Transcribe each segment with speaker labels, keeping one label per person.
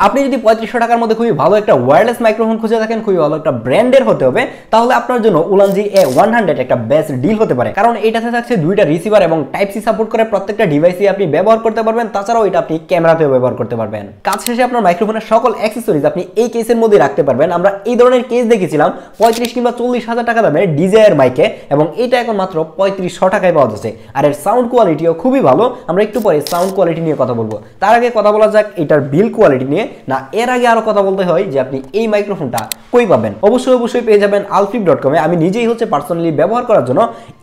Speaker 1: আপনি যদি 3500 টাকার মধ্যে খুবই ভালো একটা ওয়্যারলেস মাইক্রোফোন খুঁজে থাকেন, খুবই ভালো একটা ব্র্যান্ডের হতে হবে, তাহলে আপনার জন্য উলানজি A100 একটা বেস্ট ডিল হতে পারে। কারণ এটাতে থাকছে দুইটা রিসিভার এবং টাইপ সি সাপোর্ট করে প্রত্যেকটা ডিভাইসে আপনি ব্যবহার করতে পারবেন। তাছাড়াও এটা আপনি ক্যামেরাতেও ব্যবহার করতে পারবেন। কাজ শেষে আপনার মাইক্রোফোনের সকল অ্যাক্সেসরিজ আপনি এই কেসের মধ্যে রাখতে পারবেন। আমরা এই ধরনের কেস দেখেছিলাম 35 কিংবা 40,000 টাকা দামের ডিজায়ার মাইকে, এবং এটা এখন মাত্র 3500 টাকায় পাওয়া যাচ্ছে। আর এর সাউন্ড কোয়ালিটিও খুবই ভালো। আমরা একটু পরে সাউন্ড কোয়ালিটি নিয়ে কথা বলবো। তার আগে কথা বলা যাক এটার বিল কোয়ালিটি নিয়ে। না, এর আগে আরো কথা বলতে হয় যে আপনি এই মাইক্রোফোনটা কই পাবেন। অবশ্যই পেয়ে যাবেন alflip.com এ। আমি নিজেই পার্সোনালি ব্যবহার করার জন্য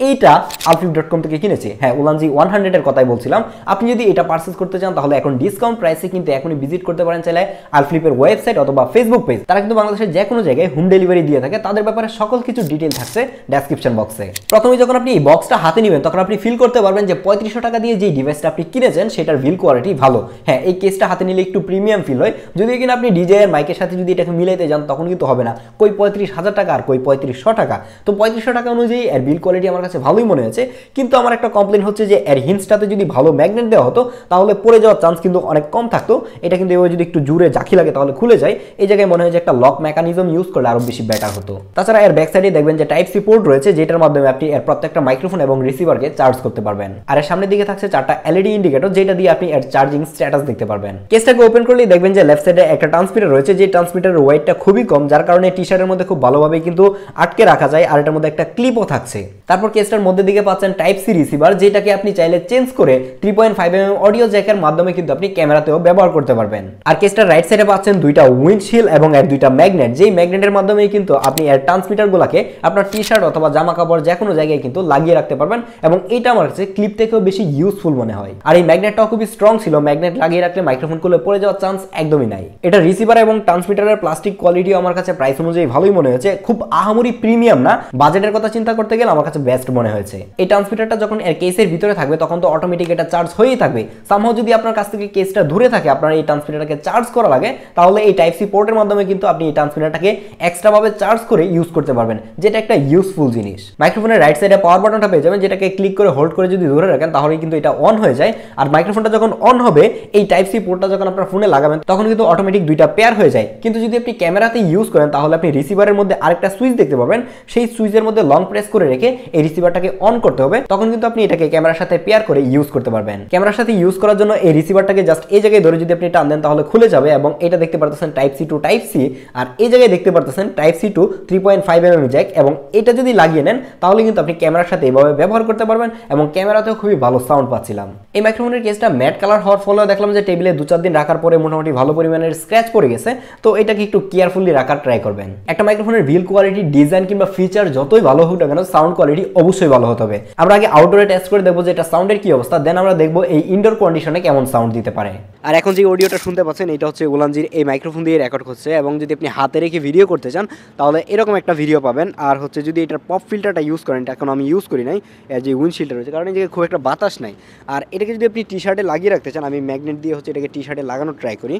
Speaker 1: এইটা alflip.com থেকে কিনেছি। হ্যাঁ, উলানজি 100 এর কথাই বলছিলাম। আপনি যদি এটা পারচেজ করতে চান তাহলে এখন ডিসকাউন্ট প্রাইসে কিন্তু এখনই ভিজিট করতে পারেন চাইলে আলফ্লিপের ওয়েবসাইট অথবা ফেসবুক পেজ। তারা কিন্তু বাংলাদেশের যে কোনো জায়গায় হোম ডেলিভারি দিয়ে থাকে। তাদের ব্যাপারে সকল কিছু ডিটেইল থাকছে ডেসক্রিপশন বক্সে। প্রথমে যখন আপনি এই বক্সটা হাতে নেবেন তখন আপনি ফিল করতে পারবেন যে 3500 টাকা দিয়ে যে ডিভাইসটা আপনি কিনেছেন সেটার বিল কোয়ালিটি ভালো। হ্যাঁ, এই কেসটা হাতে নিলে একটু প্রিমিয়াম ফিল হয়। যদি কিনা আপনি ডিজাইয়ের মাইকের সাথে যদি এটাকে মিলাইতে যান তখন কিন্তু হবে না। কই 35,000 টাকা আর কই 3500 টাকা। তো 3500 টাকা অনুযায়ী এর বিল কোয়ালিটি আমার কাছে ভালোই মনে হয়েছে। কিন্তু আমার একটা কমপ্লেন হচ্ছে যে এর হিন্সটাতে যদি ভালো ম্যাগনেট দেওয়া হতো তাহলে পড়ে যাওয়ার চান্স কিন্তু অনেক কম থাকতো। এটা কিন্তু এভাবে যদি একটু জুড়ে জাকি লাগে তাহলে খুলে যায়। এই জায়গায় মনে হয় যে একটা লক মেকানিজম ইউজ করলে আরো বেশি বেটার হতো। তাছাড়া এর ব্যাক সাইডে দেখবেন যে টাইপ সি পোর্ট রয়েছে, যেটার মাধ্যমে আপনি এর প্রত্যেকটা মাইক্রোফোন এবং রিসিভারকে চার্জ করতে পারবেন। আর এর সামনের দিকে থাকছে 4টা এলইডি ইন্ডিকেটর, যেটা দিয়ে আপনি এর চার্জিং স্ট্যাটাস দেখতে পারবেন। কেসটাকে ওপেন করলেই দেখবেন যে লেফট সাইডে একটা ট্রান্সমিটার রয়েছে, যে ট্রান্সমিটারের ওয়েটটা খুবই কম, যার কারণে টি-শার্টের মধ্যে খুব ভালোভাবে কিন্তু আটকে রাখা যায়। আর এটার মধ্যে একটা ক্লিপও থাকছে। তারপর কেসটার মধ্যে দিকে পাচ্ছেন টাইপ সি রিসিভার, যেটাকে আপনি চাইলে চেঞ্জ করে 3.5mm অডিও জ্যাকের মাধ্যমে কিন্তু আপনি ক্যামেরাতেও ব্যবহার করতে পারবেন। আর কেসটার রাইট সাইডে পাচ্ছেন দুইটা উইন্ডশিল্ড এবং এর দুইটা ম্যাগনেট, যেই ম্যাগনেটের মাধ্যমেই কিন্তু আপনি এর ট্রান্সমিটারগুলোকে আপনার টি-শার্ট অথবা জামা কাপড় যে কোনো জায়গায় কিন্তু লাগিয়ে রাখতে পারবেন। এবং এটা আমার কাছে ক্লিপ থেকেও বেশি ইউজফুল মনে হয়। আর এই ম্যাগনেটটাও খুবই স্ট্রং ছিল। ম্যাগনেট লাগিয়ে রাখলে মাইক্রোফোন খুলে পড়ে যাওয়ার চান্স একদমই নাই। এটা রিসিভার এবং ট্রান্সমিটারের প্লাস্টিক কোয়ালিটিও আমার কাছে প্রাইস অনুযায়ী ভালোই মনে হয়েছে। খুব আহামরি প্রিমিয়াম না, বাজেটের কথা চিন্তা করতে গেলে আমার কাছে বেস্ট মনে হয়েছে। এই ট্রান্সমিটারটা যখন এর কেসের ভিতরে থাকবে তখন তো অটোমেটিক এটা চার্জ হয়েই থাকবে। সামহাও যদি আপনার কাছ থেকে কেসটা দূরে থাকে, আপনার এই ট্রান্সমিটারটাকে চার্জ করা লাগে, তাহলে এই টাইপ সি পোর্টের মাধ্যমে কিন্তু আপনি এই ট্রান্সমিটারটাকে এক্সট্রা ভাবে চার্জ করে ইউজ করতে পারবেন, যেটা একটা ইউজফুল জিনিস। মাইক্রোফোনের রাইট সাইডে পাওয়ার বাটনটা পেয়ে যাবেন, যেটাকে ক্লিক করে হোল্ড করে যদি ধরে রাখেন তাহলে কিন্তু এটা অন হয়ে যায়। আর মাইক্রোফোনটা যখন অন হবে, এই টাইপ সি পোর্টটা যখন আপনার ফোনে লাগাবেন তখন কিন্তু অটোমেটিক দুইটা পেয়ার হয়ে যায়। কিন্তু যদি আপনি ক্যামেরাতে ইউজ করেন তাহলে আপনি রিসিভারের মধ্যে আরেকটা সুইচ দেখতে পাবেন। সেই সুইচের মধ্যে লং প্রেস করে রেখে এই রিসিভারটাকে অন করতে হবে, তখন কিন্তু আপনি এটাকে ক্যামেরার সাথে পেয়ার করে ইউজ করতে পারবেন। ক্যামেরার সাথে ইউজ করার জন্য এই রিসিভারটাকে জাস্ট এই জায়গায় ধরে যদি আপনি টান দেন তাহলে খুলে যাবে। এবং এটা দেখতে পারতেছেন type C to type C, আর এই জায়গায় দেখতে পারতেছেন type C two 3.5mm Jack. এবং এটা যদি লাগিয়ে নেন তাহলে কিন্তু আপনি ক্যামেরার সাথে এইভাবে ব্যবহার করতে পারবেন এবং ক্যামেরাতেও খুবই ভালো সাউন্ড পাচ্ছিলাম। এই মাইক্রোফোনের কেসটা ম্যাট কালার হওয়ার ফলে দেখলাম যে টেবিলে 2-4 দিন রাখার পরে মোটামুটি ভালো পরিমাণের স্ক্র্যাচ পড়ে গেছে। তো এটাকে একটু কেয়ারফুলি রাখার ট্রাই করবেন। একটা মাইক্রোফোনের বিল্ড কোয়ালিটি, ডিজাইন কিংবা ফিচার যতই ভালো হোক না কেন, সাউন্ড কোয়ালিটি অবশ্যই ভালো হতে হবে। আমরা আগে আউটডোরে টেস্ট করে দেখবো যে এটা সাউন্ডের কি অবস্থা, দেন আমরা দেখবো এই ইনডোর কন্ডিশনে কেমন সাউন্ড দিতে পারে। আর এখন যে অডিওটা শুনতে পাচ্ছেন এটা হচ্ছে উলানজির এই মাইক্রোফোন দিয়ে রেকর্ড করছে। এবং যদি আপনি হাতে রেখে ভিডিও করতে চান তাহলে এরকম একটা ভিডিও পাবেন। আর হচ্ছে যদি এটার পপ ফিল্টারটা ইউজ করেন, এটা এখন আমি ইউজ করি নাই, যে উইন্ডশিল্ডটা রয়েছে, কারণ এদিকে খুব একটা বাতাস নাই। আর এটাকে যদি আপনি টি-শার্টে লাগিয়ে রাখতে চান, আমি ম্যাগনেট দিয়ে হচ্ছে এটাকে টি-শার্টে লাগানোর ট্রাই করি।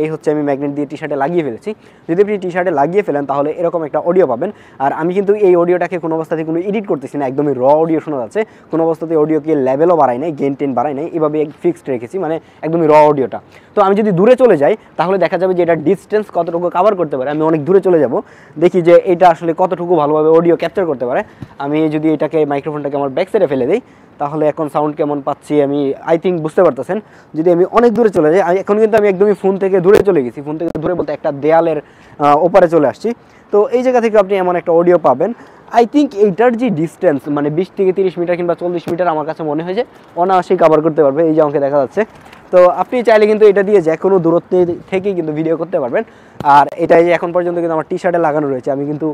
Speaker 1: এই হচ্ছে আমি ম্যাগনেট দিয়ে টি-শার্টে লাগিয়ে ফেলেছি। যদি আপনি টি-শার্টে লাগিয়ে ফেলেন তাহলে এরকম একটা অডিও পাবেন। আর আমি কিন্তু এই অডিওটাকে কোনো অবস্থাতে কোনো এডিট করতেছি না, একদমই র অডিও শোনা যাচ্ছে। কোনো অবস্থাতে অডিওকে লেভেলও বাড়াই নাই, গেন টেন বাড়াই নাই, এভাবে ফিক্সড রেখেছি, মানে একদমই র অডিওটা। তো আমি যদি দূরে চলে যাই তাহলে দেখা যাবে যে এটা ডিস্টেন্স কতটুকু কভার করতে পারে। আমি অনেক দূরে চলে যাব, দেখি যে এটা আসলে কতটুকু ভালোভাবে অডিও ক্যাপচার করতে পারে। আমি যদি এটাকে মাইক্রোফোনটাকে আমার ব্যাক সাইডে ফেলে দিই তাহলে এখন সাউন্ড কেমন পাচ্ছি আমি আই থিঙ্ক বুঝতে পারতেছেন। যদি আমি অনেক দূরে চলে যাই, এখন কিন্তু আমি একদমই ফোন থেকে দূরে চলে গেছি, ফোন থেকে দূরে বলতে একটা দেয়ালের ওপারে চলে আসছি। তো এই জায়গা থেকে আপনি এমন একটা অডিও পাবেন। আই থিঙ্ক এইটার যে ডিস্টেন্স মানে 20 থেকে 30 মিটার কিংবা 40 মিটার আমার কাছে মনে হয় যে অনায়াসেই কভার করতে পারবে। এই যে আমাকে দেখা যাচ্ছে। তো আপনি চাইলে কিন্তু এটা দিয়ে যে কোনো দূরত্ব থেকেই কিন্তু ভিডিও করতে পারবেন। আর এটাই এখন পর্যন্ত কিন্তু আমার টি-শার্টে লাগানো রয়েছে, আমি কিন্তু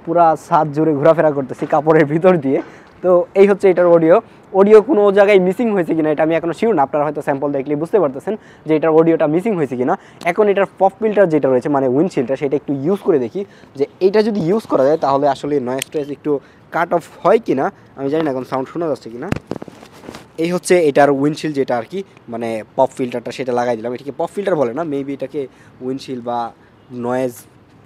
Speaker 1: পুরা ছাদ জুড়ে ঘোরাফেরা করতেছি কাপড়ের ভিতর দিয়ে। তো এই হচ্ছে এটার অডিও কোনো জায়গায় মিসিং হয়েছে কিনা এটা আমি এখনো শিওর না। আপনারা হয়তো স্যাম্পল দেখলে বুঝতে পারতেছেন যে এটার অডিওটা মিসিং হয়েছে কিনা। এখন এটার পপ ফিল্টার যেটা রয়েছে মানে উইন্ডশিল্ডটা, সেটা একটু ইউজ করে দেখি যে এইটা যদি ইউজ করা যায় তাহলে আসলে নয়েজ টয়েজ একটু কাট অফ হয় কিনা। আমি জানি না এখন সাউন্ড শোনা যাচ্ছে কিনা। এই হচ্ছে এটার উইন্ডশিল্ড যেটা আর কি, মানে পপ ফিল্টারটা সেটা লাগাই দিলাম। এটাকে পপ ফিল্টার বলে না, মেবি এটাকে উইন্ডশিল্ড বা নয়েজ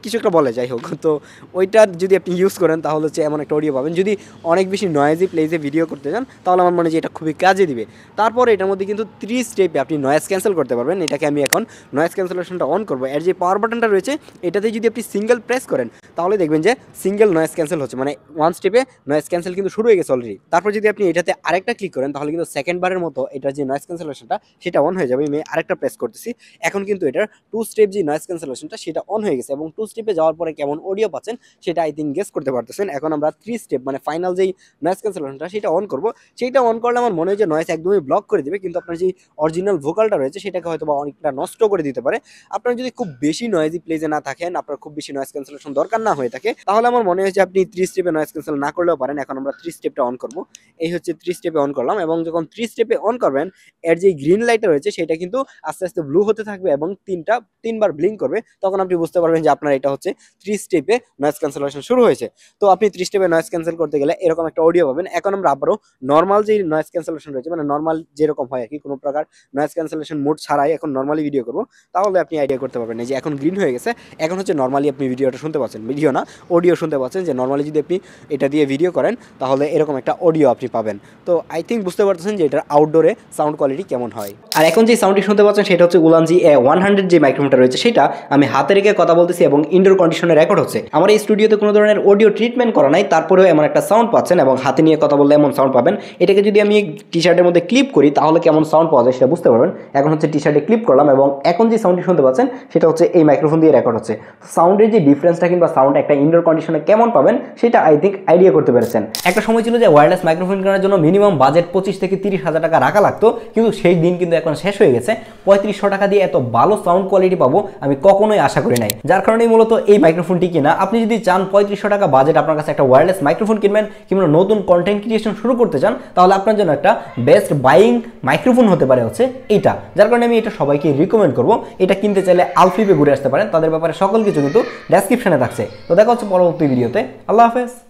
Speaker 2: কিছু একটা বলে, যাই হোক। তো ওইটার যদি আপনি ইউজ করেন তাহলে হচ্ছে এমন একটা অডিও পাবেন। যদি অনেক বেশি নয়েজি প্লেসে ভিডিও করতে চান তাহলে আমার মনে হয় যে এটা খুবই কাজে দিবে। তারপর এটার মধ্যে কিন্তু 3 স্টেপে আপনি নয়েজ ক্যান্সেল করতে পারবেন। এটাকে আমি এখন নয়েজ ক্যান্সেলেশনটা অন করবো। এর যে পাওয়ার বাটনটা রয়েছে এটাতে যদি আপনি সিঙ্গেল প্রেস করেন তাহলে দেখবেন যে সিঙ্গেল নয়েজ ক্যান্সেল হচ্ছে, মানে ওয়ান স্টেপে নয়েজ ক্যান্সেল কিন্তু শুরু হয়ে গেছে অলরেডি। তারপর যদি আপনি এটাতে আরেকটা ক্লিক করেন তাহলে কিন্তু সেকেন্ড বারের মতো এটার যে নয়েজ ক্যান্সেলেশনটা সেটা অন হয়ে যাবে। আমি আরেকটা প্রেস করতেছি, এখন কিন্তু এটার 2 স্টেপ যে নয়েজ ক্যান্সেলেশনটা সেটা অন হয়ে গেছে এবং 2 স্টেপে যাওয়ার পরে কেমন অডিও পাচ্ছেন সেটা আই থিঙ্ক গেস করতে পারতেছেন। এখন আমরা 3 স্টেপ মানে ফাইনাল যেই নয়েজ ক্যান্সেলেশনটা সেটা অন করব। সেইটা অন করলে আমার মনে হয় যে নয়েজ একদমই ব্লক করে দিবে, কিন্তু আপনার যে অরিজিনাল ভোকালটা রয়েছে সেটাকে হয়তো বা অনেকটা নষ্ট করে দিতে পারে। আপনার যদি খুব বেশি নয়েজি প্লেজে না থাকেন, আপনার খুব বেশি নয়েজ ক্যান্সেলেশন দরকার না হয়ে থাকে, তাহলে আমার মনে হয় যে আপনি 3 স্টেপে নয়েজ ক্যান্সেল না করলেও পারেন। এখন আমরা 3 স্টেপটা অন করব। এই হচ্ছে 3 স্টেপে অন করলাম এবং যখন 3 স্টেপে অন করবেন এর যে গ্রিন লাইটটা রয়েছে সেটা কিন্তু আস্তে আস্তে ব্লু হতে থাকবে এবং তিনবার ব্লিঙ্ক করবে। তখন আপনি বুঝতে পারবেন যে আপনার এটা হচ্ছে 3 স্টেপে নয়েজ ক্যান্সেলেশন শুরু হয়েছে। তো আপনি 3 স্টেপে নয়েজ ক্যান্সেল করতে গেলে এরকম একটা অডিও পাবেন। এখন আমরা আবারও নর্মাল যে নয়েজ ক্যান্সেলেশন রয়েছে, মানে নর্মাল যেরকম হয় আর কি, কোনো প্রকার নয়েজ ক্যান্সেলেশন মোড ছাড়াই এখন নর্মালি ভিডিও করব, তাহলে আপনি আইডিয়া করতে পারবেন এই যে এখন গ্রিন হয়ে গেছে। এখন হচ্ছে নর্মালি আপনি ভিডিওটা শুনতে পাচ্ছেন, ভিডিও না অডিও শুনতে পাচ্ছেন, যে নর্মালি যদি আপনি এটা দিয়ে ভিডিও করেন তাহলে এরকম একটা অডিও আপনি পাবেন। তো আই থিঙ্ক বুঝতে পারতেছেন যে এটার আউটডোরে সাউন্ড কোয়ালিটি কেমন হয়।
Speaker 1: আর এখন যে সাউন্ডটি শুনতে পাচ্ছেন সেটা হচ্ছে উলানজি A100 যে মাইক্রোফোনটা রয়েছে সেটা আমি হাতে রেখে কথা বলতেছি এবং ইনডোর কন্ডিশনে রেকর্ড হচ্ছে। আমার এই স্টুডিওতে কোনো ধরনের অডিও ট্রিটমেন্ট করা নাই, তারপরেও এমন একটা সাউন্ড পাচ্ছেন এবং হাতে নিয়ে কথা বললে এমন সাউন্ড পাবেন। এটাকে যদি আমি টি শার্টের মধ্যে ক্লিপ করি তাহলে কেমন সাউন্ড পাওয়া যায় সেটা বুঝতে পারবেন। এখন হচ্ছে টি শার্টে ক্লিপ করলাম এবং এখন যে সাউন্ডটি শুনতে পাচ্ছেন সেটা হচ্ছে এই মাইক্রোফোন দিয়ে রেকর্ড হচ্ছে। সাউন্ডের যে ডিফারেন্সটা কিংবা সাউন্ড একটা ইনডোর কন্ডিশনে কেমন পাবেন সেটা আই থিঙ্ক আইডিয়া করতে পেরেছেন। একটা সময় ছিল যে ওয়্যারলেস মাইক্রোফোন কেনার জন্য মিনিমাম বাজেট 25 থেকে 30 হাজার টাকা রাখা লাগতো, কিন্তু সেই দিন কিন্তু এখন শেষ হয়ে গেছে। 3500 টাকা দিয়ে এত ভালো সাউন্ড কোয়ালিটি পাবো আমি কখনোই আশা করি নাই, যার কারণেই মূলত এই মাইক্রোফোনটি কিনা। আপনি যদি চান 3500 টাকা বাজেট আপনার কাছে একটা ওয়্যারলেস মাইক্রোফোন কিনবেন কিংবা নতুন কন্টেন্ট ক্রিয়েশন শুরু করতে চান, তাহলে আপনার জন্য একটা বেস্ট বাইং মাইক্রোফোন হতে পারে হচ্ছে এইটা, যার কারণে আমি এটা সবাইকে রিকমেন্ড করবো। এটা কিনতে চাইলে আলফিপে ঘুরে আসতে পারেন, তাদের ব্যাপারে সকল কিছু কিন্তু ডেসক্রিপশনে থাকছে। তো দেখা হচ্ছে পরবর্তী ভিডিওতে। আল্লাহ হাফেজ।